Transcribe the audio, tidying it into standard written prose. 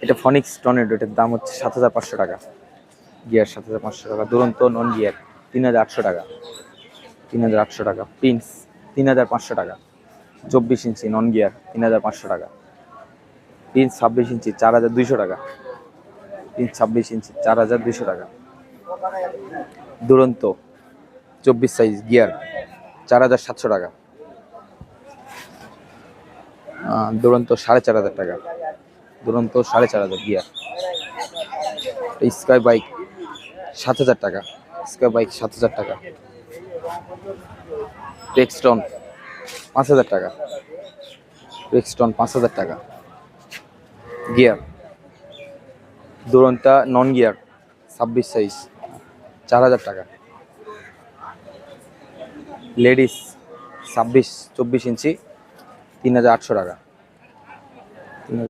এটা ফনিক্স টর্নেডো, এটার দাম হচ্ছে 7,500 টাকা। গিয়ার 7,500 টাকা। দুরন্ত নন গিয়ার 3,800 টাকা। 3,800 টাকা। প্রিন্স 3,500 টাকা। 24 ইঞ্চি নন গিয়ার 3,500 টাকা। প্রিন্স 26 ইঞ্চি 4,200 টাকা। প্রিন্স 26 ইঞ্চি 4,200 টাকা। দুরন্ত 24 সাইজ গিয়ার 4,700 টাকা। দুরন্ত 4,500 টাকা। দুরন্ত 4,500 গিয়ার। স্কাই বাইক 7,000 টাকা। স্কাই বাইক 7,000 টাকা। টেক্সটন 5,000 টাকা। টেক্সটন 5,000 টাকা। গিয়ার দুরন্তা নন গিয়ার 26 সাইজ 4,000 টাকা। লেডিস 24 ইঞ্চি 3,800 টাকা।